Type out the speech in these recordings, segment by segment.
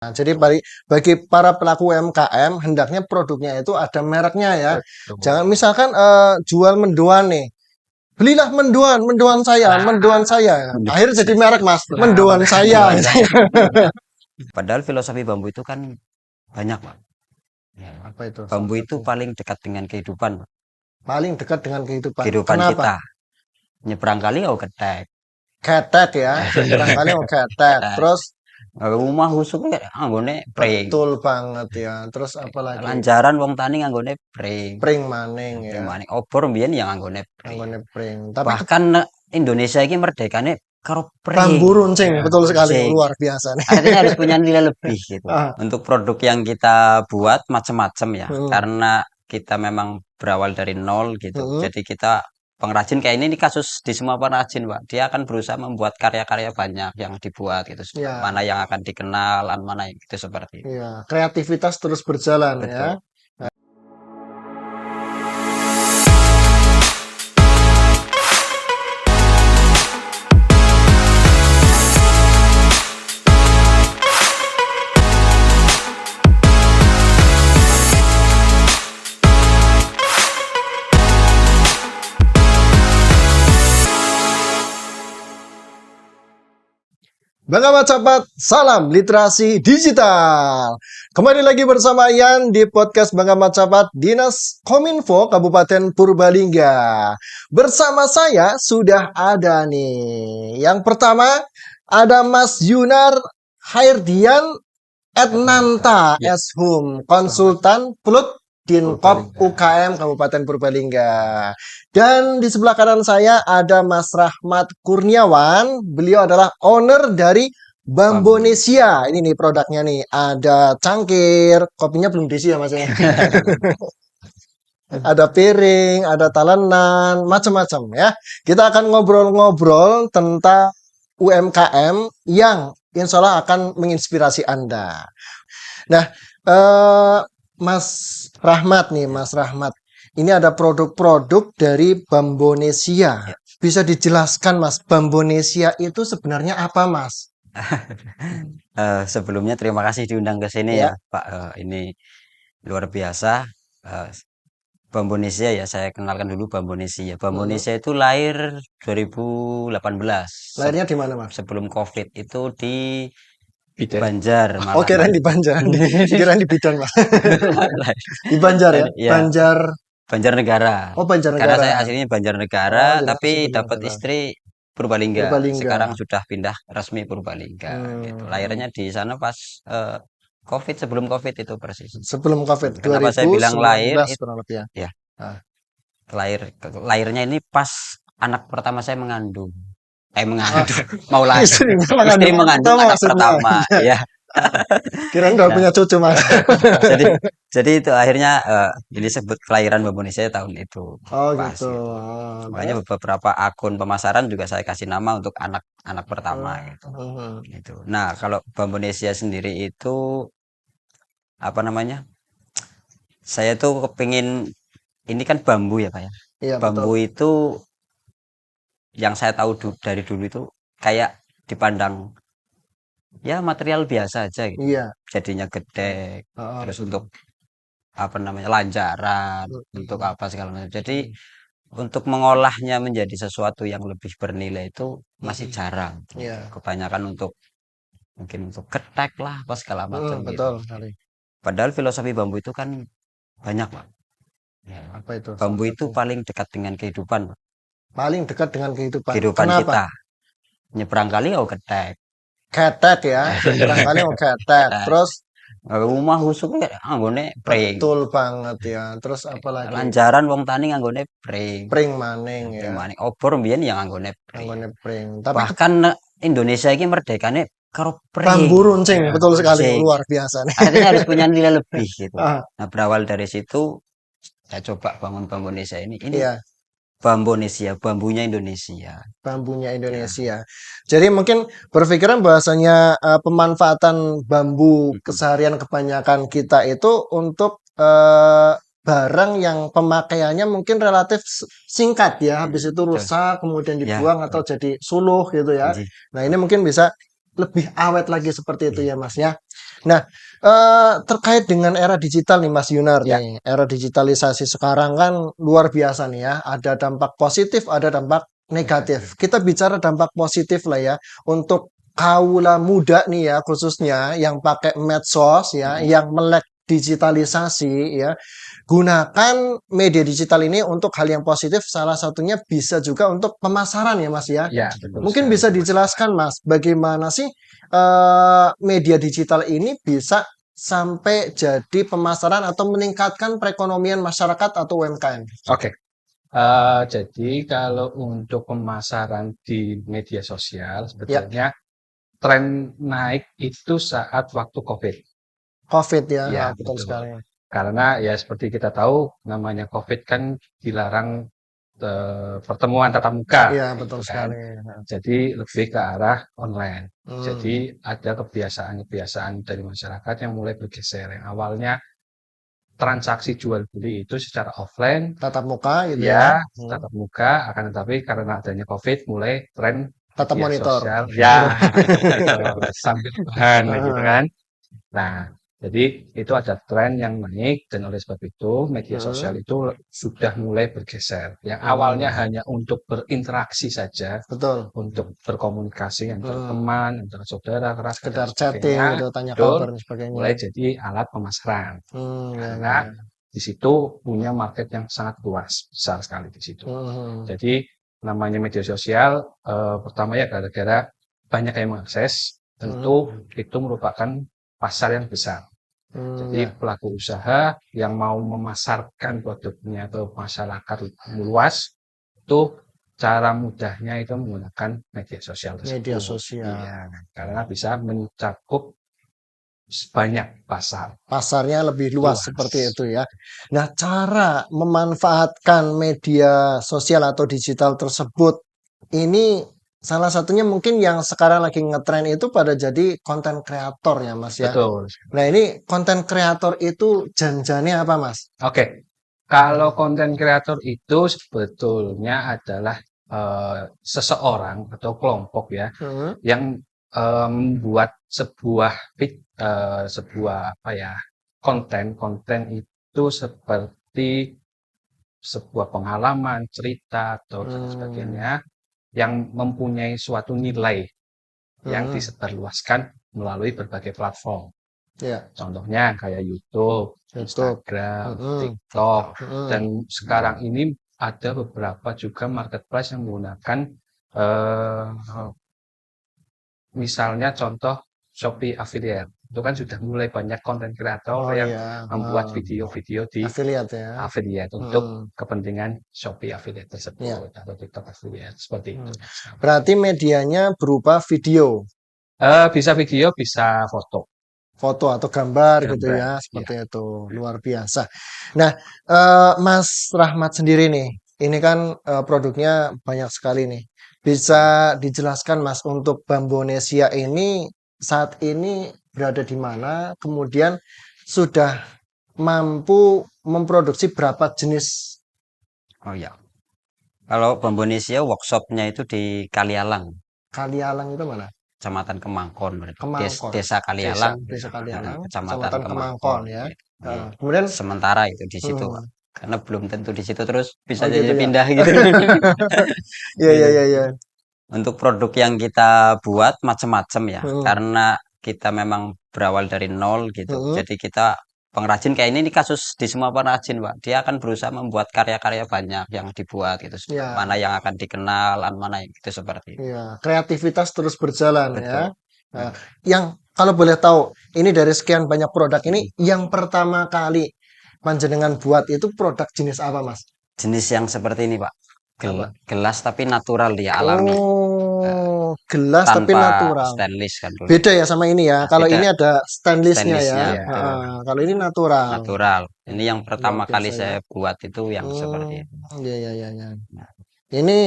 Nah, jadi bagi para pelaku UMKM, hendaknya produknya itu ada mereknya ya. Jangan Betul. misalkan jual mendoan nih. Belilah mendoan, mendoan saya. Akhirnya jadi merek Mas, mendoan saya. Mendoan Gitu. saya. Padahal filosofi bambu itu kan banyak, Pak. Ya. Apa itu salah Bambu itu satu? paling dekat dengan kehidupan, Pak. Paling dekat dengan kehidupan. Kehidupan Kenapa? kita. Nyebrang kali oh ketek. Ketek ya, nyebrang kali mau ketek. Ketek. Terus Rumah husuknya anggone pring. betul banget ya. Terus apa lagi? Lanjaran wong tani nganggone pring. Pring maning Pring ya, maning obor mbiyen yang nganggone pring. anggone pring. Tapi Bahkan Indonesia ini merdekane karo pring. bambu runcing, Ya, betul sekali, runcing. luar biasa nih. Artinya harus punya nilai lebih gitu. Ah, Untuk produk yang kita buat macam-macam ya. hmm, Karena kita memang berawal dari nol gitu. hmm, Jadi kita pengrajin kayak ini kasus di semua pengrajin, Pak. Dia akan berusaha membuat karya-karya banyak yang dibuat gitu. Mana ya, yang akan dikenal, mana yang itu seperti itu. ya, kreativitas terus berjalan ya. Betul. Bangga Macapat, salam literasi digital. Kembali lagi bersama Ian di podcast Bangga Macapat, Dinas Kominfo Kabupaten Purbalingga. Bersama saya sudah ada nih. Yang pertama ada Mas Yunar Hairdian Adnanta Ya, Eshum, konsultan Plut Dinkop UKM Kabupaten Purbalingga. Dan di sebelah kanan saya ada Mas Rahmat Kurniawan. Beliau adalah owner dari Bambonesia. Ini nih produknya nih. Ada cangkir, kopinya belum diisi ya Mas ya. Ada piring, ada talenan, macam-macam ya. Kita akan ngobrol-ngobrol tentang UMKM yang insya Allah akan menginspirasi Anda. Nah, Mas Rahmat nih, Mas Rahmat. Ini ada produk-produk dari Bambonesia. ya. Bisa dijelaskan, Mas, Bambonesia itu sebenarnya apa, Mas? Sebelumnya terima kasih diundang ke sini ya, Ya. Pak. Ini luar biasa. Eh, Bambonesia ya, saya kenalkan dulu Bambonesia. Mhm. Bambonesia itu lahir 2018 Lahirnya di mana, Mas? sebelum COVID itu di Banjar Oh, malah kirain lahir. di Banjar. Kirain di Bidan, Mas. Di Banjar ya? Ya, Banjar. Banjarnegara. Oh, Karena saya Banjarnegara. aslinya Oh, Banjarnegara, jadi asli tapi dapat Banjarnegara. istri Purbalingga. Sekarang Purbalingga. sudah pindah resmi Purbalingga gitu. Hmm. Lahirnya di sana pas COVID, sebelum COVID itu persis. Sebelum COVID Kenapa saya bilang lahir 2019 itu kurang lebih ya. ya, Ah. lahirnya ini pas anak pertama saya mengandung. Ah, Mengandung, mau lahir. istrinya Istri mengandung mengandung pertama anak maksudnya. pertama, ya. Kirain udah Nah, punya cucu, Mas. jadi jadi itu akhirnya ini sebut kelahiran Indonesia tahun itu Oh pas gitu. gitu. Oh, Makanya terus? beberapa akun pemasaran juga saya kasih nama untuk anak pertama gitu. Mhm. Gitu. Nah, kalau Indonesia sendiri itu apa namanya? Saya tuh kepingin ini kan bambu ya, Pak ya. Iya betul. Bambu itu yang saya tahu dari dulu itu kayak dipandang ya material biasa aja gitu. Iya. Jadinya gede, Heeh. terus untuk apa namanya lanjaran, untuk Mhm. apa segala macam. Jadi untuk mengolahnya menjadi sesuatu yang lebih bernilai itu masih Mhm. jarang. Gitu. Iya. Kebanyakan untuk mungkin untuk ketek lah, apa segala macam gitu. Betul sekali. Padahal filosofi bambu itu kan banyak, Pak. Ya. Apa itu salah Bambu itu satu? paling dekat dengan kehidupan, Pak. Paling dekat dengan kehidupan. Kehidupan Kenapa? kita. Nyebrang kali oh ketek. Ketek ya. Barangkali mau ketek. Ketek. Terus Rumah husuknya anggone pring. betul banget ya. Terus apa lagi? Lanjaran wong tani nganggone pring. Pring maning Pring ya. maning obor mbiyen yang nganggone pring. Anggone pring. Tapi Bahkan Indonesia ini merdekane karo pring. bambu runcing, Ya, betul sekali. runcing. Luar biasa nih. Artinya harus punya nilai lebih gitu. Ah, Nah, berawal dari situ saya coba bangun Bambonesia ini. Ini iya. Bambonesia, bambunya Indonesia. Bambunya Ya. Indonesia. Jadi mungkin berpikiran bahwasanya pemanfaatan bambu Mm-mm. keseharian kebanyakan kita itu untuk barang yang pemakaiannya mungkin relatif singkat ya, habis itu Betul. rusak, kemudian Ya, dibuang atau jadi suluh gitu ya. Ji. Nah, ini mungkin bisa lebih awet lagi seperti itu ya, Mas ya. Nah, terkait dengan era digital nih Mas Yunar Ya. nih, era digitalisasi sekarang kan luar biasa nih ya. Ada dampak positif, ada dampak negatif. Kita bicara dampak positif lah ya untuk kaula muda nih ya khususnya yang pakai medsos ya, yang melek digitalisasi ya. Gunakan media digital ini untuk hal yang positif, salah satunya bisa juga untuk pemasaran ya Mas ya. Ya, betul Mungkin sekali. bisa dijelaskan Mas, bagaimana sih media digital ini bisa sampai jadi pemasaran atau meningkatkan perekonomian masyarakat atau UMKM? Oke. Jadi kalau untuk pemasaran di media sosial Ya, sebetulnya tren naik itu saat waktu COVID. COVID ya, Ya, betul betul. sekali. Karena ya seperti kita tahu namanya COVID kan dilarang pertemuan tatap muka Iya, betul gitu kan. sekali. Jadi lebih ke arah online. Hmm, Jadi ada kebiasaan-kebiasaan dari masyarakat yang mulai bergeser. Yang awalnya transaksi jual beli itu secara offline, tatap muka gitu ya. ya tatap muka, akan tetapi karena adanya COVID mulai tren Tatap media monitor. sosial, ya sambil bahan gitu kan. Nah, jadi itu ada tren yang naik dan oleh sebab itu media sosial itu sudah mulai bergeser. Yang awalnya hanya untuk berinteraksi saja, Betul. untuk berkomunikasi antara teman, antara saudara, kerabat dan Sekedar chatting sebagainya, gitu, tanya betul, kabar dan sebagainya. mulai jadi alat pemasaran. Ya, Karena di situ punya market yang sangat luas, besar sekali di situ. Jadi namanya media sosial, pertama ya gara-gara banyak yang mengakses, tentu itu merupakan pasar yang besar. Jadi pelaku usaha yang mau memasarkan produknya ke masyarakat luas itu cara mudahnya itu menggunakan media sosial tersebut. Media sosial. Iya, karena bisa mencakup banyak pasar. Pasarnya lebih luas Luas. seperti itu ya. Nah, cara memanfaatkan media sosial atau digital tersebut ini salah satunya mungkin yang sekarang lagi ngetren itu pada jadi konten kreator ya Mas ya. Betul. Nah, ini konten kreator itu janjiannya apa Mas? Oke, kalau konten kreator itu sebetulnya adalah seseorang atau kelompok ya yang membuat sebuah apa ya konten itu seperti sebuah pengalaman, cerita atau sebagainya yang mempunyai suatu nilai yang disebarluaskan melalui berbagai platform. Ya, Contohnya kayak YouTube, Instagram, TikTok, dan sekarang ini ada beberapa juga marketplace yang menggunakan misalnya contoh Shopee Affiliate. Itu kan sudah mulai banyak konten kreator yang membuat video-video di affiliate ya. affiliate untuk kepentingan Shopee Affiliate tersebut atau TikTok Affiliate seperti itu. Berarti medianya berupa video. Bisa video, bisa foto. Foto atau gambar gitu ya, seperti itu. Luar biasa. Nah, Mas Rahmat sendiri nih, ini kan produknya banyak sekali nih. Bisa dijelaskan Mas untuk Bambonesia ini saat ini berada di mana, kemudian sudah mampu memproduksi berapa jenis? Oh ya. Kalau Bambonesia workshopnya itu di Kalialang, Kalialang itu mana? Kecamatan Kemangkon, Kemangkon. Desa Kalialang, Desa Kalialang, Kecamatan Kemangkon ya. Iya. Kemudian Sementara itu di situ, Pak. Karena belum tentu di situ terus bisa gitu jadi ya. pindah gitu. Iya. Untuk produk yang kita buat macam-macam ya, karena kita memang berawal dari nol gitu. Jadi kita pengrajin kayak ini kasus di semua pengrajin, Pak. Dia akan berusaha membuat karya-karya banyak yang dibuat gitu. Ya. Mana yang akan dikenal, mana gitu seperti itu. Iya, kreativitas terus berjalan ya. Betul. Nah, yang kalau boleh tahu, ini dari sekian banyak produk ini, yang pertama kali panjenengan buat itu produk jenis apa, Mas? Jenis yang seperti ini, Pak. Apa? Gelas tapi natural dia, alami. Oh, gelas tapi Tanpa natural. stainless kan dulu. Beda ya sama ini ya. Kalau Beda. ini ada stainlessnya ya. Stainlessnya, Kalau ini natural. Natural. Ini yang pertama biasa kali ya. saya buat itu yang seperti itu. Iya. Ini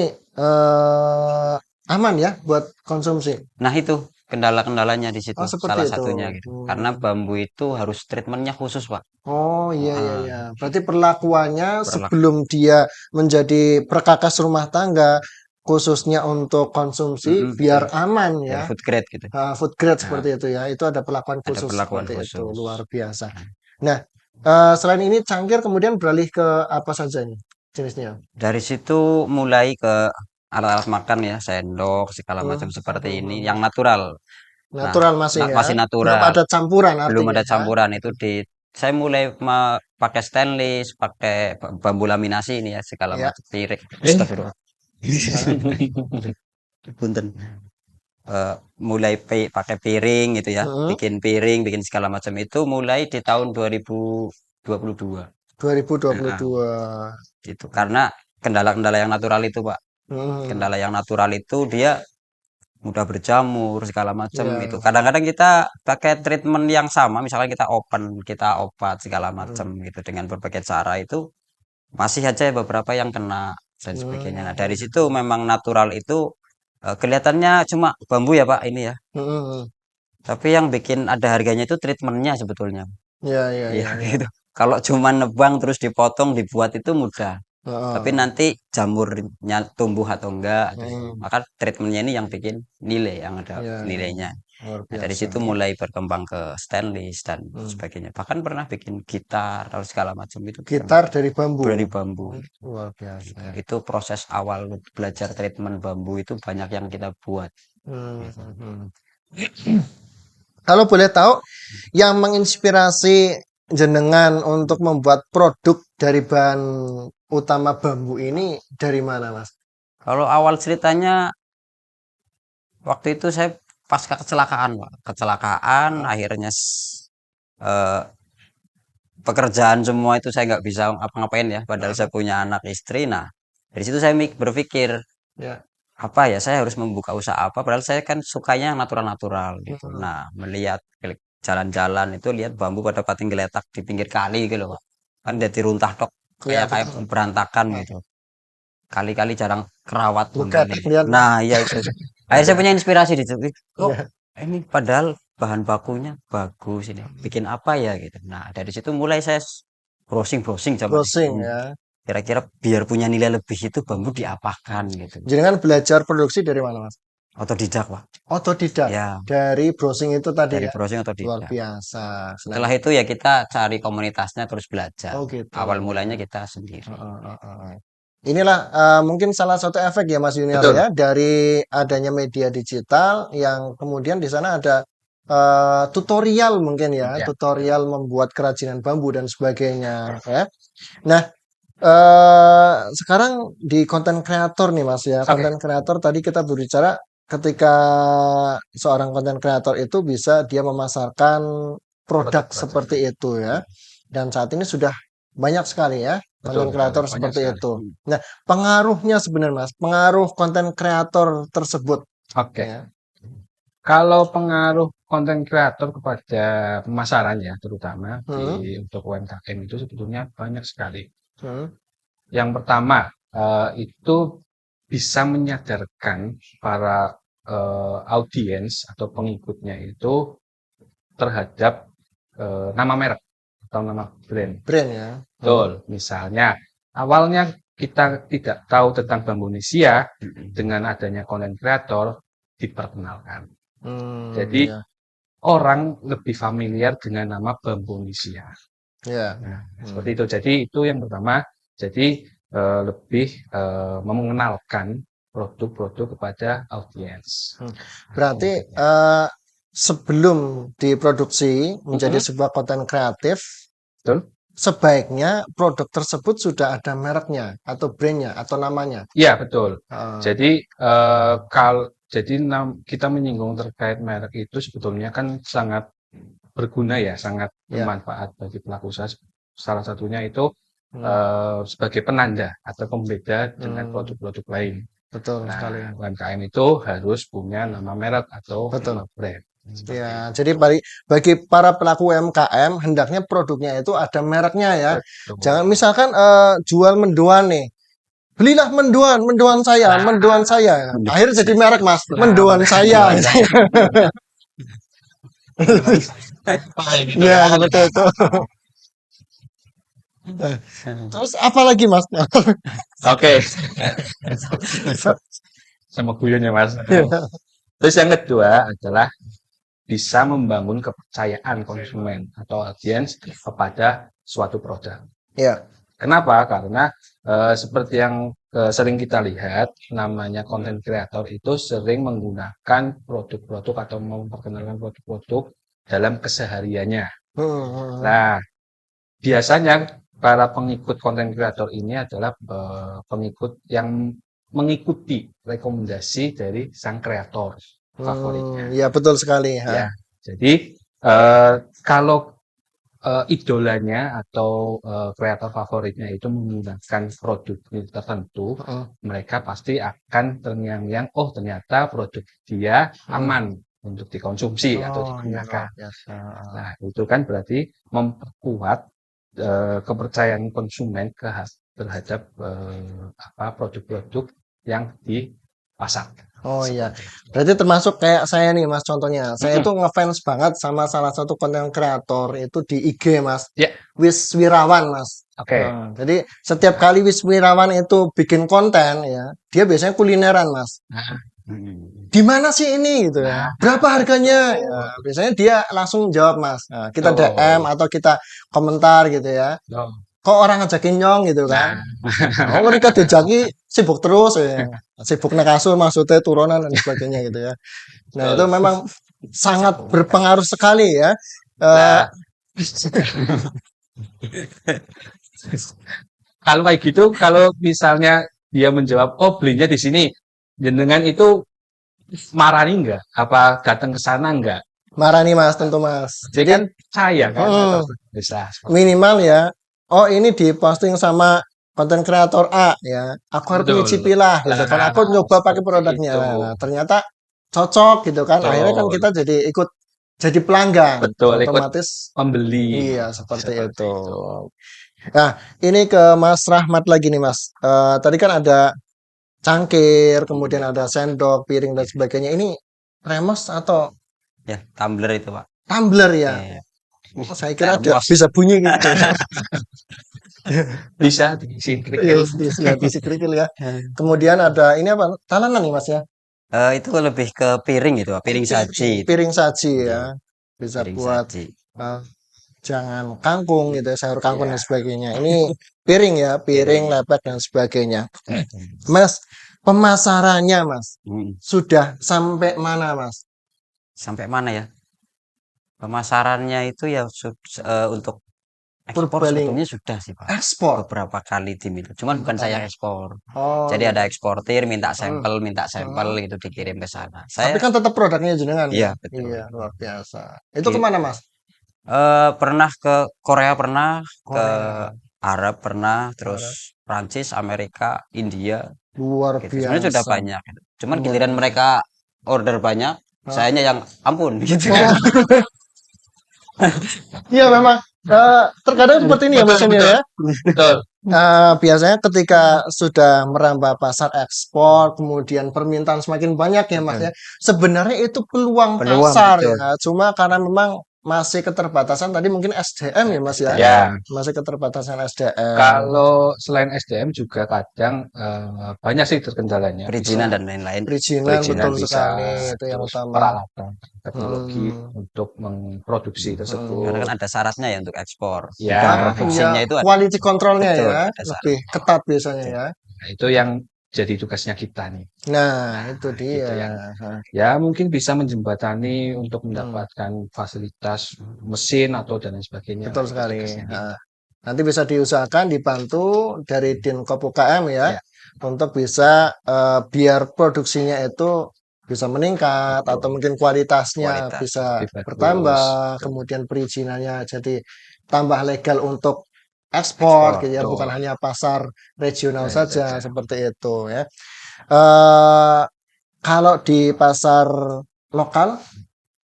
aman ya buat konsumsi. Nah itu kendala-kendalanya di situ Oh, seperti salah itu. satunya gitu. Karena bambu itu harus treatmentnya khusus, Pak. Oh iya. Berarti perlakuannya sebelum dia menjadi perkakas rumah tangga, khususnya untuk konsumsi biar aman ya. food grade gitu. Food grade seperti itu ya. Itu ada perlakuan Ada khusus perlakuan seperti itu. khusus. Luar biasa. Nah, selain ini cangkir kemudian beralih ke apa saja nih jenisnya? Dari situ mulai ke alat-alat makan ya, sendok segala macam seperti ini yang natural. Natural masih ya. Masih Belum natural. ada campuran Belum artinya. ada campuran itu saya mulai pakai stainless, pakai bambu laminasi ini ya segala Ya. macam piring. Astagfirullah. Punten. Mulai pakai piring gitu ya, bikin piring, bikin segala macam itu mulai di tahun 2022. 2022. Gitu. Karena kendala-kendala yang natural itu, Pak. Kendala yang natural itu dia mudah berjamur segala macam itu. Kadang-kadang kita pakai treatment yang sama, misalnya kita opat segala macam gitu dengan berbagai cara itu masih aja beberapa yang kena dan sebagainya. Nah, dari situ memang natural itu kelihatannya cuma bambu ya, Pak, ini ya. Tapi yang bikin ada harganya itu treatmentnya sebetulnya. Iya. Gitu. Kalau cuma nebang terus dipotong dibuat itu mudah. Tapi nanti jamurnya tumbuh atau enggak, maka treatmentnya ini yang bikin nilai, yang ada nilainya. Nah, dari situ mulai berkembang ke stainless dan sebagainya. Bahkan pernah bikin gitar atau segala macam itu. Gitar dari bambu. Dari bambu. Luar biasa. Itu proses awal belajar treatment bambu itu banyak yang kita buat. Kalau boleh tahu, yang menginspirasi jenengan untuk membuat produk dari bahan utama bambu ini dari mana, Mas? Kalau awal ceritanya waktu itu saya pasca kecelakaan, Pak. Akhirnya pekerjaan semua itu saya nggak bisa ngapain ya, padahal saya punya anak istri. Nah, dari situ saya berpikir apa ya, saya harus membuka usaha apa, padahal saya kan sukanya natural gitu. Nah, melihat jalan-jalan itu lihat bambu pada pating geletak di pinggir kali gitu loh, Pak. Kan jadi runtah tok kayak berantakan gitu. Kali-kali jarang kerawat. Nah, iya itu. Akhirnya saya punya inspirasi di situ. Ini padahal bahan bakunya bagus ini. Bikin apa ya gitu. Nah, dari situ mulai saya browsing ya. Kira-kira biar punya nilai lebih itu bambu diapakan gitu. Jangan belajar produksi dari mana, Mas? Otodidak, Pak. Otodidak. Ya. Dari browsing itu tadi. Dari browsing otodidak. Luar biasa. Setelah itu ya kita cari komunitasnya terus belajar. Gitu. Awal mulanya kita sendiri. Inilah mungkin salah satu efek ya Mas Junior ya dari adanya media digital yang kemudian di sana ada tutorial mungkin ya, tutorial membuat kerajinan bambu dan sebagainya ya. Nah, sekarang di konten kreator nih Mas ya. Konten kreator tadi kita berbicara ketika seorang konten kreator itu bisa dia memasarkan produk seperti itu ya. Dan saat ini sudah banyak sekali ya konten kreator seperti itu. Nah, pengaruhnya sebenarnya Mas, pengaruh konten kreator tersebut. Ya. Kalau pengaruh konten kreator kepada pemasaran ya, terutama untuk UMKM itu sebetulnya banyak sekali. Yang pertama itu bisa menyadarkan para audiens atau pengikutnya itu terhadap nama merek atau nama brand ya. Betul. Misalnya awalnya kita tidak tahu tentang Bambu Indonesia, dengan adanya konten kreator diperkenalkan. Jadi orang lebih familiar dengan nama Bambu Indonesia. Nah, seperti itu. Jadi itu yang pertama. Jadi lebih mengenalkan produk-produk kepada audiens. Berarti sebelum diproduksi menjadi sebuah konten kreatif, sebaiknya produk tersebut sudah ada mereknya atau brandnya atau namanya. Iya betul. Jadi kita menyinggung terkait merek itu sebetulnya kan sangat berguna ya, sangat bermanfaat bagi pelaku usaha. Salah satunya itu sebagai penanda atau pembeda dengan produk-produk lain. Betul sekali. UMKM itu harus punya nama merek atau nama brand. Ya, jadi bagi para pelaku UMKM hendaknya produknya itu ada mereknya ya. Jangan misalkan jual mendoan nih. Belilah mendoan saya. Akhirnya jadi merek Mas, mendoan saya. Ya, betul itu. Terus apa lagi Mas? Oke. sama guyonnya Mas. Terus yang kedua adalah bisa membangun kepercayaan konsumen atau audiens kepada suatu produk. Ya. Kenapa? Karena seperti yang sering kita lihat, namanya content creator itu sering menggunakan produk-produk atau memperkenalkan produk-produk dalam kesehariannya. Nah, biasanya para pengikut content creator ini adalah pengikut yang mengikuti rekomendasi dari sang kreator favoritnya. Ya betul sekali. Ya, jadi kalau idolanya atau kreator favoritnya itu menggunakan produk tertentu, mereka pasti akan terngiang-ngiang, oh ternyata produk dia aman untuk dikonsumsi atau digunakan. Nah, itu kan berarti memperkuat kepercayaan konsumen terhadap produk-produk yang dipasarkan. Oh iya, berarti termasuk kayak saya nih Mas contohnya. Saya itu ngefans banget sama salah satu konten kreator itu di IG Mas. Ya. Wis Wirawan Mas. Oke. Nah, jadi setiap kali Wis Wirawan itu bikin konten ya, dia biasanya kulineran Mas. Di mana sih ini gitu ya? Berapa harganya? Ya, biasanya dia langsung jawab Mas. Nah, kita DM atau kita komentar gitu ya. Kok orang ngajakin nyong gitu kan? Oh, mereka dijaki sibuk terus ya. Sibuk naik kasur maksudnya turunan dan sebagainya gitu ya. Nah, itu memang sangat berpengaruh sekali ya. Kalau kayak gitu, kalau misalnya dia menjawab, oh belinya di sini, jenengan itu marani enggak? Apa datang ke sana enggak? Marani Mas, tentu Mas. Jadi kan saya kan bisa minimal ya. Oh, ini diposting sama konten kreator A ya. Aku harus nyicipi lah gitu kan. Aku nyoba pakai produknya. Nah, ternyata cocok gitu kan. Akhirnya kan kita jadi ikut jadi pelanggan. Betul, otomatis pembeli. Iya, seperti itu. Nah, ini ke Mas Rahmat lagi nih Mas. Tadi kan ada cangkir, kemudian ada sendok, piring dan sebagainya. Ini remos atau ya tumbler itu Pak? Tumbler ya. Saya kira ada bisa bunyi gitu. Bisa diisi kerikil. Diisi kerikil ya. Kemudian ada ini apa? Tananan nih Mas ya. Itu lebih ke piring itu, piring saji. Piring saji ya. Bisa Piring buat saji. jangan kangkung gitu ya, sayur kangkung dan sebagainya. Ini piring ya, piring, lepek dan sebagainya. Mas, pemasarannya Mas, sudah sampai mana Mas? Sampai mana ya? Pemasarannya itu ya untuk ekspor sebetulnya sudah sih Pak. Ekspor? Beberapa kali diminta. Cuman bukan saya ekspor. Jadi ada eksportir minta sampel itu dikirim ke sana. Tapi kan tetap produknya jenengan. Iya, betul. Iya, luar biasa. Itu kemana Mas? Pernah ke Korea pernah, ke Arab pernah, terus Prancis, Amerika, India. Luar gitu. biasa. Sebenarnya sudah banyak. Cuman giliran mereka order banyak, sayanya yang ampun gitu. Iya memang terkadang seperti ini ya Mas Emil ya. Betul. Biasanya ketika sudah merambah pasar ekspor, kemudian permintaan semakin banyak ya Mas ya. Sebenarnya itu peluang pasar betul. ya. Cuma karena memang masih keterbatasan tadi mungkin SDM ya Mas ya. Ya. Masih keterbatasan SDM. Kalau selain SDM juga kadang banyak sih terkendalanya. Perizinan dan lain-lain. Perizinan betul bisa, sekali itu yang utama. Peralatan teknologi untuk memproduksi tersebut. Karena kan ada syaratnya ya untuk ekspor. Ya, produksinya itu ada. Quality controlnya Betul, ya, ada lebih ketat biasanya ya. Nah, itu yang jadi tugasnya kita nih. Nah, itu dia. Gitu ya mungkin bisa menjembatani untuk mendapatkan fasilitas mesin atau dan lain sebagainya. Betul sekali. Nah, nanti bisa diusahakan dibantu dari Dinkop UKM ya, untuk bisa biar produksinya itu bisa meningkat atau mungkin kualitasnya bisa bertambah, kemudian perizinannya jadi tambah legal untuk ekspor gitu ya, bukan hanya pasar regional saja seperti itu ya. Kalau di pasar lokal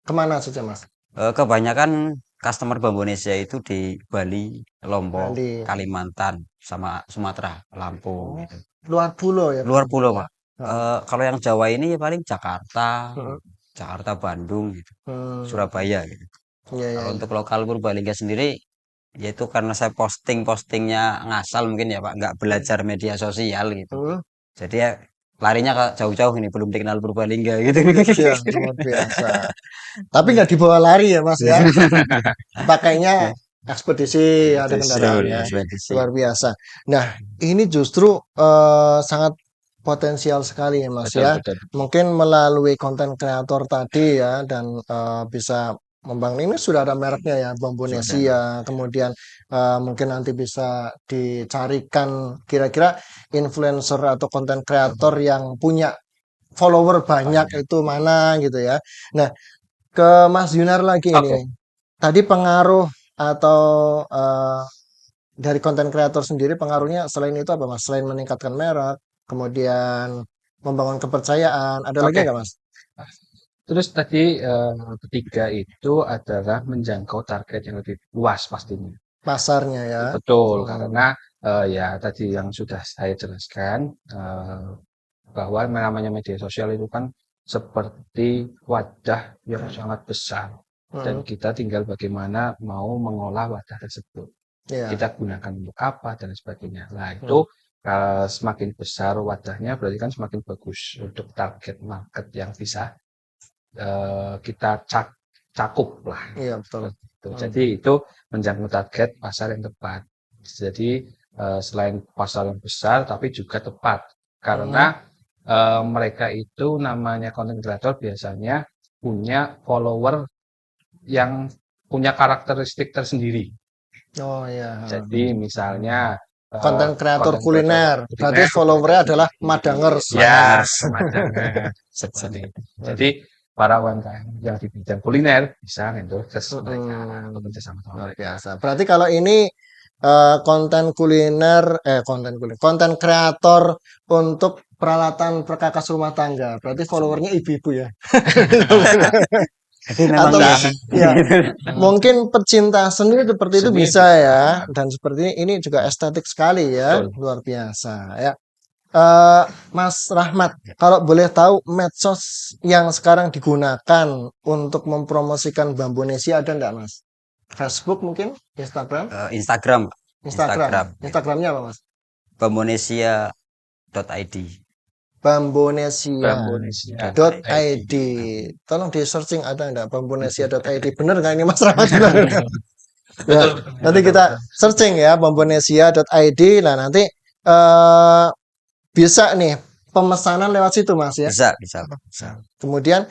kemana saja Mas? Kebanyakan customer Bambonesia itu di Bali, Lombok, Kalimantan, sama Sumatera, Lampung. Gitu. Luar pulau ya? Luar pulau Pak. Kalau yang Jawa ini ya paling Jakarta, Jakarta, Bandung, gitu. Surabaya gitu. Kalau untuk lokal Purbalingga sendiri, yaitu karena saya postingnya ngasal mungkin ya Pak, nggak belajar media sosial gitu. Jadi ya larinya ke jauh-jauh ini belum dikenal Purbalingga gitu. Ya, luar biasa. Tapi nggak dibawa lari ya Mas ya. Pakainya ekspedisi, ada kendaraannya. Ekspedisi. Luar biasa. Nah, ini justru sangat potensial sekali ya Mas Betul, ya. betul. Mungkin melalui konten kreator tadi ya, dan bisa membangun, ini sudah ada mereknya ya, Bambonesia. Kemudian mungkin nanti bisa dicarikan kira-kira influencer atau konten kreator yang punya follower banyak itu mana gitu ya. Nah, ke Mas Yunar lagi Oke. ini. Tadi pengaruh atau dari konten kreator sendiri, pengaruhnya selain itu apa Mas? Selain meningkatkan merek, kemudian membangun kepercayaan, ada lagi Oke. nggak Mas? Terus tadi ketiga itu adalah menjangkau target yang lebih luas pastinya. Pasarnya ya. Betul, karena ya tadi yang sudah saya jelaskan bahwa namanya media sosial itu kan seperti wadah yang sangat besar dan kita tinggal bagaimana mau mengolah wadah tersebut. Iya. Kita gunakan untuk apa dan sebagainya. Nah, itu semakin besar wadahnya berarti kan semakin bagus untuk target market yang bisa kita cakup lah. Iya, betul. Jadi itu menjangkau target pasar yang tepat. Jadi selain pasar yang besar tapi juga tepat karena mereka itu namanya content creator biasanya punya follower yang punya karakteristik tersendiri. Oh iya. Jadi misalnya Konten kreator konten kuliner, kreator berarti followernya adalah madangers. ya, madangers. Seperti itu. Jadi para UMKM yang di bidang kuliner bisa endorse mereka atau kerjasama sama Luar mereka. biasa. Berarti kalau ini konten kreator untuk peralatan perkakas rumah tangga, berarti followernya ibu-ibu ya. Jadi memang Atau ya, gitu. mungkin pecinta seni seperti itu Seni bisa ya, bisa. dan seperti ini juga estetik sekali ya, Betul. luar biasa ya. Mas Rahmat, kalau boleh tahu medsos yang sekarang digunakan untuk mempromosikan Bambonesia ada enggak Mas? Facebook mungkin? Instagram? Instagram, Instagramnya apa Mas? bambonesia.id. Bambonesia.id. Tolong di searching ada enggak Bambonesia.id. Bener nggak ini Mas Rahmat? Ya, nanti kita searching ya Bambonesia.id. Nah nanti bisa nih pemesanan lewat situ Mas ya. Bisa. Kemudian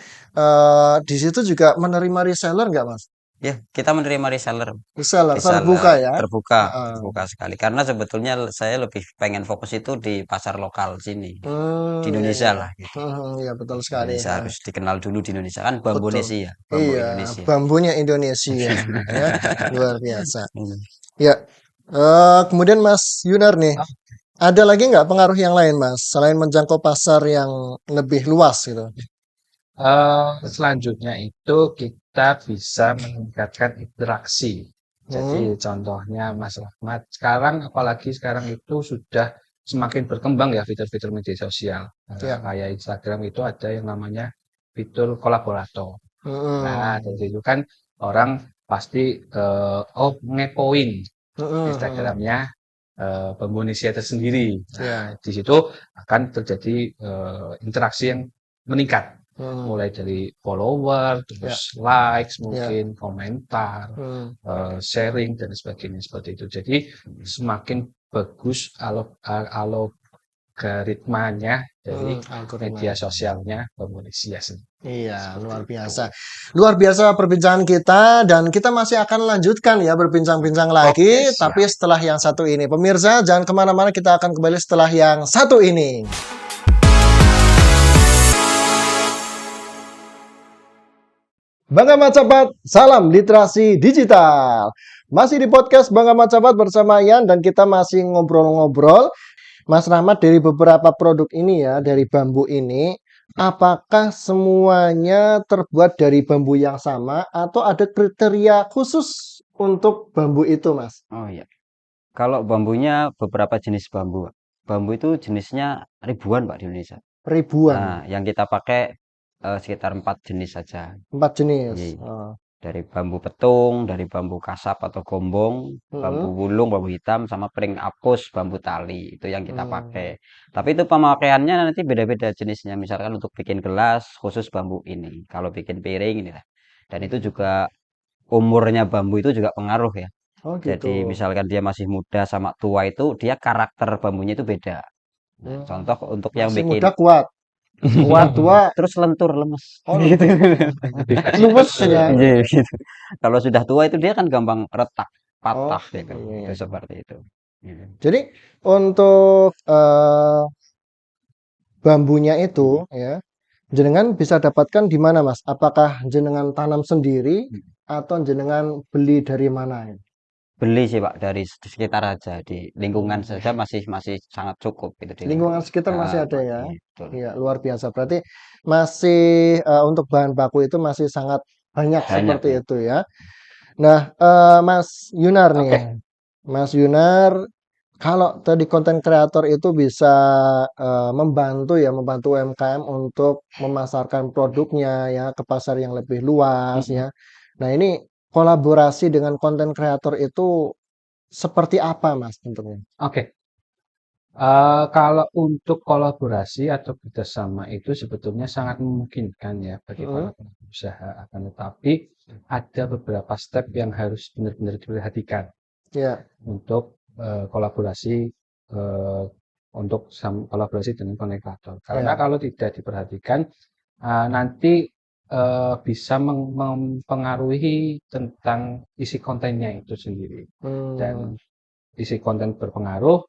di situ juga menerima reseller nggak Mas? Ya, kita menerima reseller Terbuka ya. terbuka sekali. Karena sebetulnya saya lebih pengen fokus itu di pasar lokal sini, di Indonesia lah. Gitu. Iya betul sekali. Indonesia harus dikenal dulu di Indonesia kan Bambonesia, Indonesia. Bambunya Indonesia, ya, luar biasa. Ya, kemudian Mas Yunar nih, ada lagi nggak pengaruh yang lain Mas, selain menjangkau pasar yang lebih luas gitu? Selanjutnya itu kita bisa meningkatkan interaksi. Jadi contohnya Mas Rahmat, apalagi sekarang itu sudah semakin berkembang ya fitur-fitur media sosial. Kayak Instagram itu ada yang namanya fitur kolaborator. Nah, dari itu kan orang pasti ngepoin Instagramnya Bambonesia tersendiri. Nah, di situ akan terjadi interaksi yang meningkat. Mulai dari follower, terus likes, mungkin komentar, sharing dan sebagainya seperti itu. Jadi semakin bagus algoritmanya dari media sosialnya Bambonesia. Iya, luar biasa. Luar biasa perbincangan kita dan kita masih akan lanjutkan ya berbincang-bincang lagi. Tapi setelah yang satu ini. Pemirsa jangan kemana-mana, kita akan kembali setelah yang satu ini. Bangga Macapat, salam literasi digital. Masih di podcast Bangga Macapat bersama Yan dan kita masih ngobrol-ngobrol. Mas Rahmat, dari beberapa produk ini ya, dari bambu ini, apakah semuanya terbuat dari bambu yang sama atau ada kriteria khusus untuk bambu itu, Mas? Oh iya. Kalau bambunya beberapa jenis bambu. Bambu itu jenisnya ribuan, Pak, di Indonesia. Ribuan. Nah, yang kita pakai sekitar 4 jenis saja. 4 jenis. Dari bambu petung, dari bambu kasap atau gombong, bambu wulung, bambu hitam, sama pring apus, bambu tali. Itu yang kita pakai. Tapi itu pemakaiannya nanti beda-beda jenisnya. Misalkan untuk bikin gelas, khusus bambu ini. Kalau bikin piring, ini lah. Dan itu juga umurnya bambu itu juga pengaruh ya. Oh gitu. Jadi misalkan dia masih muda sama tua itu, dia karakter bambunya itu beda. Nah, contoh untuk yang Masih bikin muda kuat, tua terus lentur, lemes. oh Gitu. lumes ya. Iya, gitu. Kalau sudah tua itu dia kan gampang retak, Oh patah gitu. iya, Itu iya. seperti itu. Gitu. Jadi untuk bambunya itu ya, jenengan bisa dapatkan di mana Mas? Apakah jenengan tanam sendiri atau jenengan beli dari mana ya? Beli sih Pak dari di sekitar aja di lingkungan Hmm. saja masih masih sangat cukup gitu di Lingkungan sekitar masih ada ya. gitu. Iya, luar biasa. Berarti masih untuk bahan baku itu masih sangat banyak Banyak seperti ya. itu ya. Nah, Mas Yunar nih. Oke. Mas Yunar, kalau tadi konten kreator itu bisa membantu ya, membantu UMKM untuk memasarkan produknya ya ke pasar yang lebih luas ya. Nah, ini kolaborasi dengan konten kreator itu seperti apa Mas tentunya? Oke. Kalau untuk kolaborasi atau kerjasama itu sebetulnya sangat memungkinkan ya bagi para Mm, pelaku usaha, akan tetapi ada beberapa step yang harus benar-benar diperhatikan ya. untuk kolaborasi eh, kolaborasi dengan konten kreator. Karena Ya. kalau tidak diperhatikan, nanti bisa mempengaruhi tentang isi kontennya itu sendiri. Hmm, Dan isi konten berpengaruh,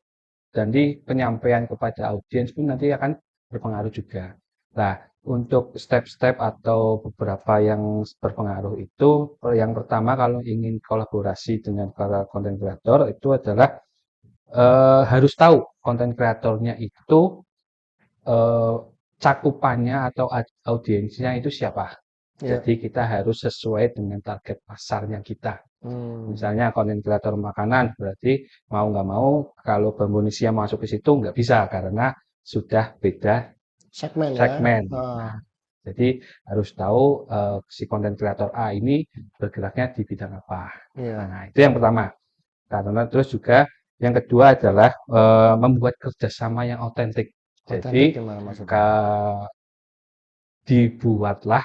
dan di penyampaian kepada audiens pun nanti akan berpengaruh juga. Nah, untuk step-step atau beberapa yang berpengaruh itu, yang pertama kalau ingin kolaborasi dengan para konten kreator itu adalah harus tahu konten kreatornya itu eh, cakupannya atau audiensnya itu siapa. ya. Jadi kita harus sesuai dengan target pasarnya kita. Hmm, Misalnya konten kreator makanan, berarti mau nggak mau kalau Bambu Indonesia masuk ke situ nggak bisa karena sudah beda segmen ya. segmen. Ah, Jadi harus tahu si konten kreator A ini bergeraknya di bidang apa. iya. Nah, itu yang pertama. Karena terus juga yang kedua adalah membuat kerjasama yang otentik. Otentik Jadi gimana maksudnya? dibuatlah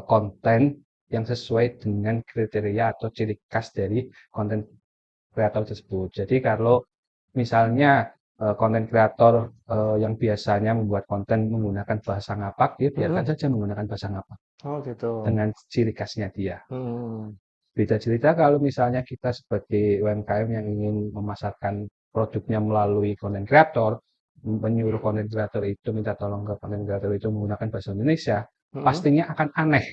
konten yang sesuai dengan kriteria atau ciri khas dari konten kreator tersebut. Jadi kalau misalnya konten kreator yang biasanya membuat konten menggunakan bahasa ngapak, dia biarkan saja menggunakan bahasa ngapak Oh gitu. dengan ciri khasnya dia. Hmm, Beda cerita kalau misalnya kita sebagai UMKM yang ingin memasarkan produknya melalui konten kreator, menyuruh konten kreator itu minta tolong ke konten kreator itu menggunakan bahasa Indonesia, pastinya akan aneh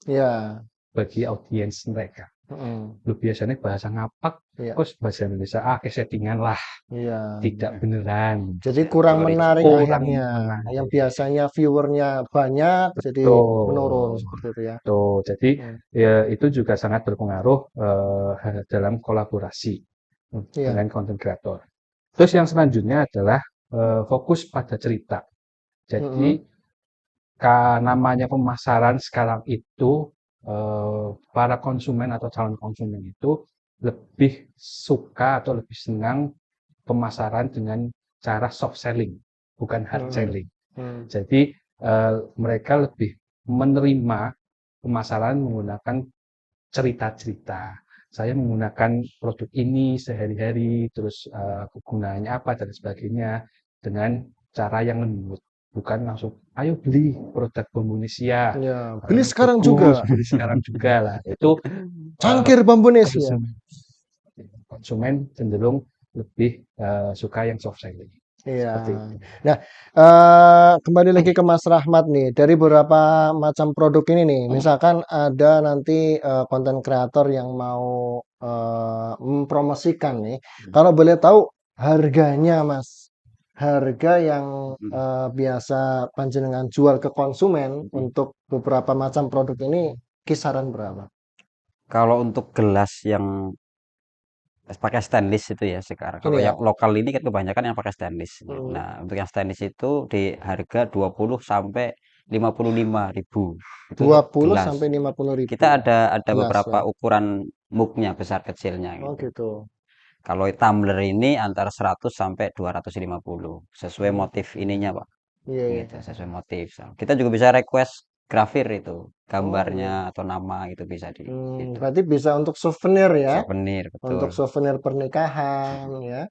ya. bagi audiens mereka. Hmm, Lu biasanya bahasa ngapak, iya. terus bahasa Indonesia, kesettingan lah, Iya. tidak beneran. Jadi Jadi kurang menarik kurang akhirnya. Yang menarik. biasanya viewernya banyak, jadi menurun Betul. seperti itu ya. Tuh, jadi Hmm, ya, itu juga sangat berpengaruh dalam kolaborasi iya. dengan konten kreator. Terus yang selanjutnya adalah fokus pada cerita. Mm-mm. Jadi namanya pemasaran sekarang itu para konsumen atau calon konsumen itu lebih suka atau lebih senang pemasaran dengan cara soft selling, bukan hard Mm-mm. selling. Mm. Jadi mereka lebih menerima pemasaran menggunakan cerita-cerita. Saya menggunakan produk ini sehari-hari, terus kegunaannya apa dan sebagainya dengan cara yang lembut. Bukan langsung, ayo beli produk Bambu Indonesia, Ya, beli karena sekarang bagus, juga. beli sekarang juga lah. Itu eh, Cangkir bambu Indonesia. konsumen, konsumen cenderung lebih suka yang soft selling. Iya. Seperti itu. Nah, kembali lagi ke Mas Rahmat nih. Dari beberapa macam produk ini nih, misalkan ada nanti konten kreator yang mau mempromosikan nih. Kalau boleh tahu harganya, Mas, harga yang biasa panjenengan jual ke konsumen untuk beberapa macam produk ini kisaran berapa? Kalau untuk gelas yang pakai stainless itu ya sekarang. Kalau Ini ya. yang lokal ini kan kebanyakan yang pakai stainless. Hmm. Nah, untuk yang stainless itu di harga 20 sampai 55.000 itu 20 gelas. sampai 50.000 Kita ada gelas beberapa ya. ukuran mugnya besar kecilnya Oh gitu. gitu. Kalau tumbler ini antara 100 sampai 250 sesuai Hmm. motif ininya, Pak. Iya, iya. Gitu, sesuai motif. Kita juga bisa request grafir itu, Oh iya. gambarnya atau nama gitu bisa di itu. Berarti bisa untuk souvenir ya, Souvenir, untuk betul. souvenir pernikahan ya.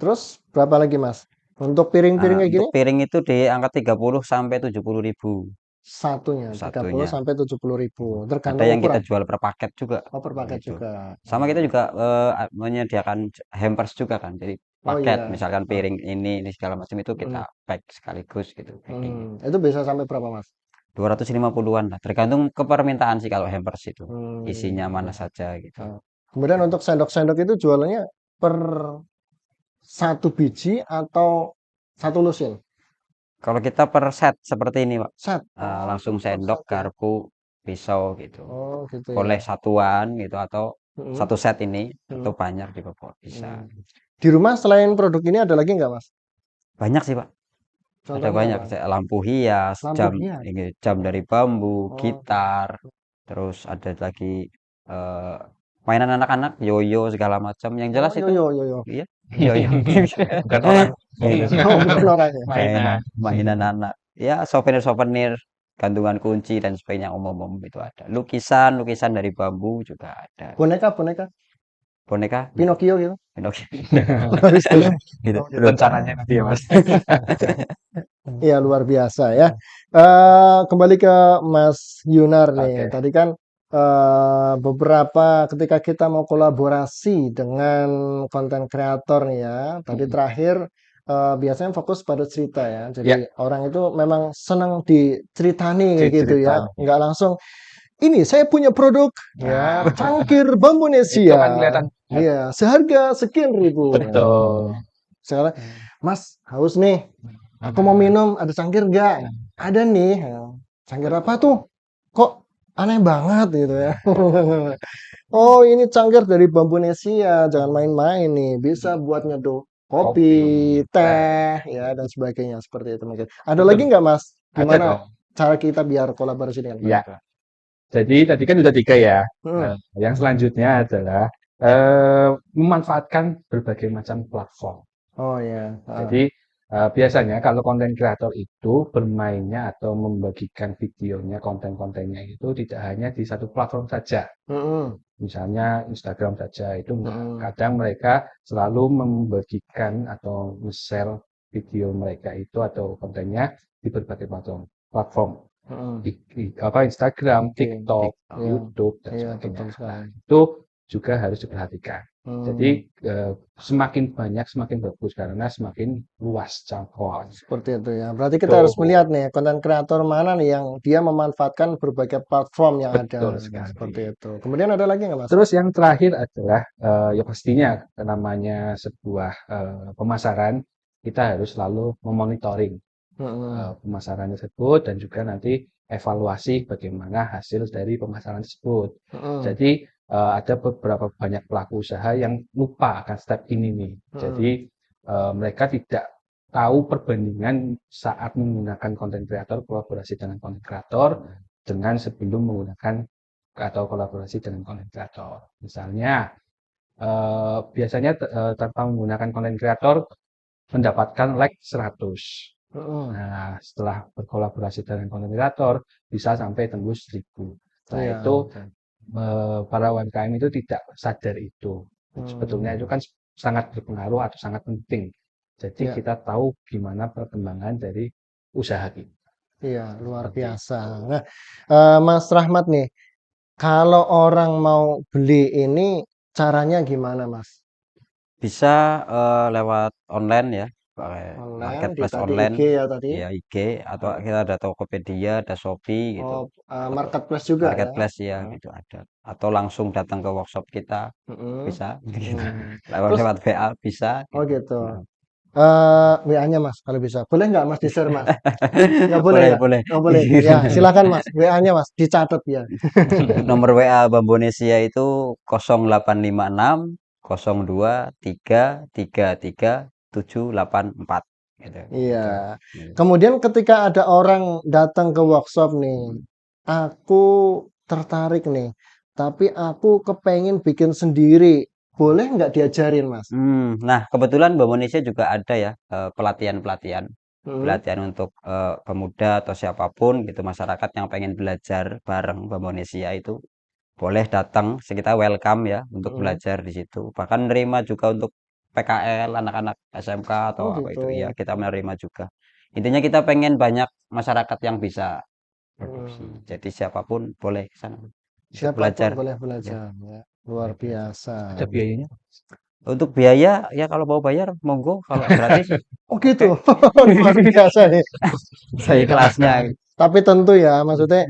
Terus berapa lagi Mas? Untuk piring-piring kayak Untuk gini piring itu di angka 30 sampai 70.000 satunya 30 satunya. sampai 70.000 Ada tergantung yang kita ukuran. jual per paket juga Oh per paket gitu. juga. Sama kita juga menyediakan hampers juga kan. Jadi Oh paket iya. misalkan piring ini segala macam itu kita Mm, pack sekaligus gitu packingnya. Itu bisa sampai berapa Mas? 250-an lah, tergantung ke permintaan sih kalau hampers itu. Isinya mana Hmm. saja gitu. Nah, kemudian untuk sendok-sendok itu jualannya per satu biji atau satu lusin? Kalau kita per set seperti ini, Pak. Set. Oh, Langsung per sendok, set ya. garpu, pisau gitu. Oh, gitu ya. Boleh satuan gitu atau Mm-mm. satu set ini Mm. atau banyak juga bisa. Di rumah selain produk ini ada lagi nggak Mas? Banyak sih, Pak. Ada Contohnya banyak, apa? lampu hias, Lampu jam hias. ini, jam dari bambu, Oh, gitar, terus ada lagi eh, mainan anak-anak, yoyo segala macam. Yang oh, jelas yo itu, yo yo yo. iya, yoyo. Bukan orang. Oh, bukan orangnya. Mainan. Mainan anak. Ya, souvenir-souvenir, gantungan kunci dan sebagainya umum-umum itu ada. Lukisan dari bambu juga ada. Boneka, boneka. Boneka, enggak. Pinocchio gitu. Pinocchio. Habis itu. Gitu. Oh, gitu. Rencananya nanti ya Mas. Iya, luar biasa ya. Kembali ke Mas Yunar nih. Oke. Tadi kan beberapa ketika kita mau kolaborasi dengan konten kreator nih ya. Tadi terakhir biasanya fokus pada cerita ya. Ya, Jadi orang itu memang senang diceritani kayak gitu ya. diceritain. Nggak langsung ini saya punya produk ya, Nah, cangkir itu kan Bambonesia. kelihatan. Iya, seharga sekian ribu. Betul. Sekarang, Mas, haus nih. Aku mau minum, ada cangkir nggak? Ada nih. Cangkir apa tuh? Kok aneh banget gitu ya. Oh, ini cangkir dari Bambonesia. Jangan main-main nih. Bisa buat nyeduh kopi, Kopi, teh, ya, dan sebagainya. Seperti itu mungkin. Ada lagi betul. nggak, Mas? Ada Gimana dong. cara kita biar kolaborasi dengan Ya. mereka? Jadi tadi kan udah 3 ya. Hmm. Yang selanjutnya adalah memanfaatkan berbagai macam platform. Oh ya. Jadi biasanya kalau konten kreator itu bermainnya atau membagikan videonya, konten-kontennya itu tidak hanya di satu platform saja. Misalnya Instagram saja itu kadang mereka selalu membagikan atau share video mereka itu atau kontennya di berbagai platform. Instagram, Oke. TikTok, Iya. YouTube dan Iya, sebagainya. betul sekali. Nah, itu juga harus diperhatikan. Jadi semakin banyak semakin bagus karena semakin luas jangkauan. Seperti itu ya. Berarti kita harus melihat nih konten kreator mana nih yang dia memanfaatkan berbagai platform yang Betul ada. sekali. Seperti itu. Kemudian ada lagi nggak Mas? Terus yang terakhir adalah ya pastinya namanya sebuah pemasaran kita harus selalu memonitoring pemasaran tersebut dan juga nanti evaluasi bagaimana hasil dari pemasaran tersebut. Jadi ada beberapa banyak pelaku usaha yang lupa akan step ini nih. Jadi mereka tidak tahu perbandingan saat menggunakan konten kreator, kolaborasi dengan konten kreator dengan sebelum menggunakan atau kolaborasi dengan konten kreator. Misalnya biasanya tanpa menggunakan konten kreator mendapatkan like 100. Nah, setelah berkolaborasi dengan konten kreator bisa sampai tembus 1000. Nah, Iya, itu oke. para UMKM itu tidak sadar itu. Sebetulnya itu kan sangat berpengaruh atau sangat penting. Jadi Iya. kita tahu gimana perkembangan dari usaha kita. Iya, luar Seperti biasa. itu. Nah, Mas Rahmat nih, kalau orang mau beli ini caranya gimana, Mas? Bisa lewat online ya, pakai Online, di marketplace tadi online, IG ya tadi. ya IG atau kita ada Tokopedia, ada Shopee gitu. Oh, Atau marketplace juga ya. marketplace ya gitu ada. Atau langsung datang ke workshop kita bisa. Terus, Lewat WA bisa oh gitu. gitu. Nah, WA-nya Mas, kalau bisa. Boleh nggak Mas di-share Mas? Nggak boleh boleh ya? boleh. Nggak boleh. Ya, silakan Mas. WA-nya Mas, dicatat ya. Nomor WA Bambonesia itu 0856 02 333 784 gitu. Iya. Gitu. Kemudian ketika ada orang datang ke workshop nih, aku tertarik nih, tapi aku kepengen bikin sendiri. Boleh nggak diajarin, Mas? Nah kebetulan Bank Indonesia juga ada ya pelatihan-pelatihan, Hmm. pelatihan untuk pemuda atau siapapun gitu masyarakat yang pengen belajar bareng Bank Indonesia itu boleh datang, kita welcome ya untuk Hmm. belajar di situ. Bahkan nerima juga untuk PKL anak-anak SMK Oh atau apa gitu. itu ya kita menerima juga. Intinya kita pengen banyak masyarakat yang bisa produksi. Hmm. Jadi siapapun boleh ke sana untuk Siapapun belajar. boleh Ya, belajar, ya. Luar boleh belajar. biasa. Ada biayanya? Untuk biaya ya kalau mau bayar monggo, kalau gratis Oh oke. gitu, luar biasa nih. Saya kelasnya. Tapi tentu ya, maksudnya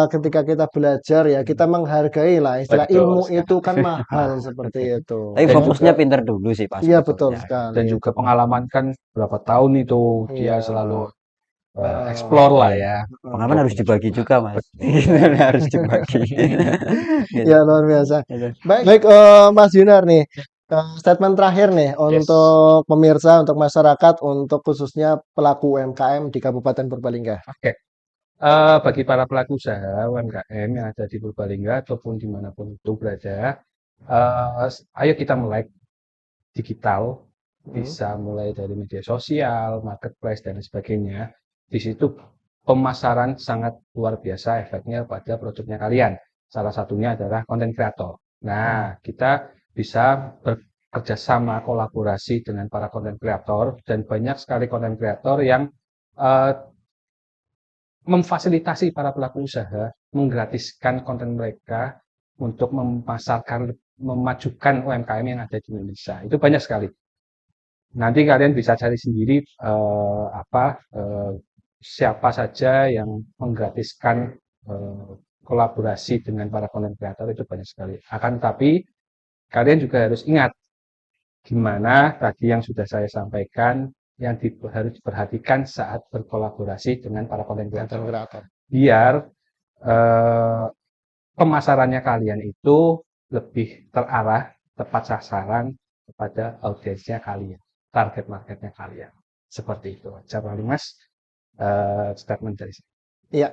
ketika kita belajar ya, kita menghargai lah. Istilah Betul ilmu itu sekali. kan mahal seperti Tapi itu. Dan Ya. fokusnya juga pinter dulu sih Pak Iya betul sebetulnya. sekali dan itu. juga pengalaman kan berapa tahun itu dia Iya. selalu Heeh. explore lah Iya. ya Heeh. Pengalaman untuk harus dibagi mencoba. juga Mas. Betul. Harus dibagi. Gitu. Ya luar biasa. Gitu. Baik, Mas Yunar nih, statement terakhir nih Yes. untuk pemirsa, untuk masyarakat, untuk khususnya pelaku UMKM di Kabupaten Purbalingga. Oke. Bagi para pelaku usaha UMKM yang ada di Purbalingga ataupun dimanapun itu berada, ayo kita melek digital, Hmm. bisa mulai dari media sosial, marketplace, dan lain sebagainya. Di situ pemasaran sangat luar biasa efeknya pada produknya kalian. Salah satunya adalah konten kreator. Nah, kita bisa bekerja sama kolaborasi dengan para konten kreator dan banyak sekali konten kreator yang eh, memfasilitasi para pelaku usaha menggratiskan konten mereka untuk memasarkan, memajukan UMKM yang ada di Indonesia. Itu banyak sekali. Nanti kalian bisa cari sendiri siapa saja yang menggratiskan eh, kolaborasi dengan para konten kreator itu banyak sekali. Akan tetapi kalian juga harus ingat gimana tadi yang sudah saya sampaikan yang harus diperhatikan saat berkolaborasi dengan para konten Konten kreator. kreator. Biar eh, pemasarannya kalian itu lebih terarah, tepat sasaran kepada audiensnya kalian, target marketnya kalian. Seperti itu aja paling Mas, statement dari saya. Iya,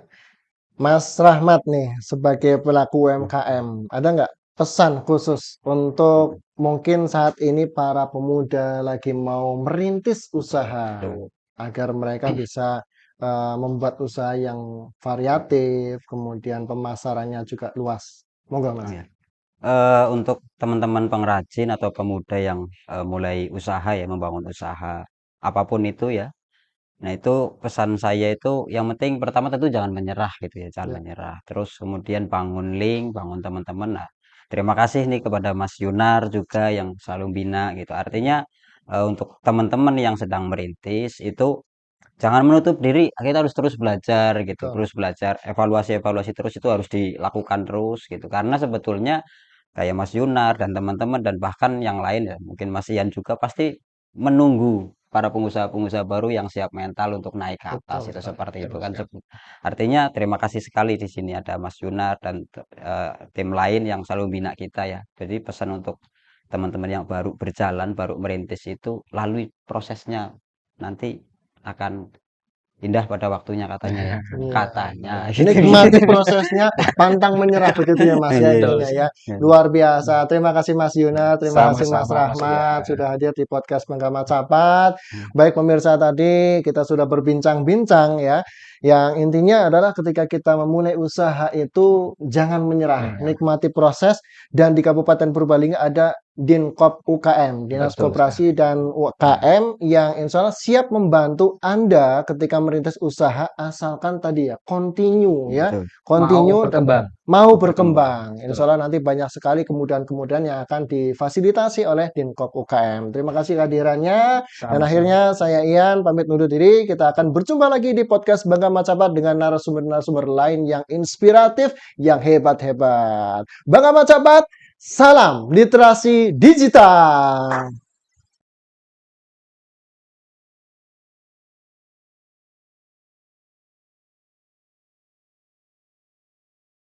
Mas Rahmat nih, sebagai pelaku UMKM, ada nggak pesan khusus untuk mungkin saat ini para pemuda lagi mau merintis usaha Tuh. agar mereka bisa membuat usaha yang variatif, kemudian pemasarannya juga luas. Monggo Oh Mas. ya. Untuk teman-teman pengrajin atau pemuda yang mulai usaha ya, membangun usaha apapun itu ya. Nah, itu pesan saya itu yang penting pertama tentu jangan menyerah gitu ya, jangan Ya, menyerah. Terus kemudian bangun link, bangun teman-teman. Nah, terima kasih nih kepada Mas Yunar juga yang selalu bina gitu. Artinya untuk teman-teman yang sedang merintis itu jangan menutup diri, kita harus terus belajar gitu, betul. terus belajar, evaluasi-evaluasi terus itu harus dilakukan terus gitu. Karena sebetulnya kayak Mas Yunar dan teman-teman dan bahkan yang lain ya, mungkin Mas Ian juga pasti menunggu para pengusaha-pengusaha baru yang siap mental untuk naik ke atas Betul itu sekali. seperti itu Betul kan. sekali. Artinya terima kasih sekali di sini ada Mas Yunar dan tim lain yang selalu bina kita ya. Jadi pesan untuk teman-teman yang baru berjalan, baru merintis itu lalui prosesnya nanti akan indah pada waktunya katanya ya. Iya, Katanya iya. gitu. Nikmati prosesnya, pantang menyerah begitu ya Mas ya Betul intinya ya. sekali. Luar biasa. Terima kasih Mas Yuna, terima kasih Mas Sama-sama Mas Rahmat Ian. sudah hadir di podcast Pengamat Capat. Baik pemirsa tadi kita sudah berbincang-bincang ya. Yang intinya adalah ketika kita memulai usaha itu jangan menyerah, Iya, nikmati proses dan di Kabupaten Purbalingga ada Dinkop UKM, Dinas betul sekali. Koperasi dan UKM yang insya Allah siap membantu Anda ketika merintis usaha asalkan tadi ya continue ya, Betul. Mau continue dan berkembang, mau berkembang. berkembang. Insya Betul. Allah nanti banyak sekali kemudahan-kemudahan yang akan difasilitasi oleh Dinkop UKM. Terima kasih kehadirannya. Dan Sama-sama. akhirnya saya Ian pamit undur diri. Kita akan berjumpa lagi di podcast Bangga Macapat dengan narasumber-narasumber lain yang inspiratif, yang hebat-hebat. Bangga Macapat, salam literasi digital.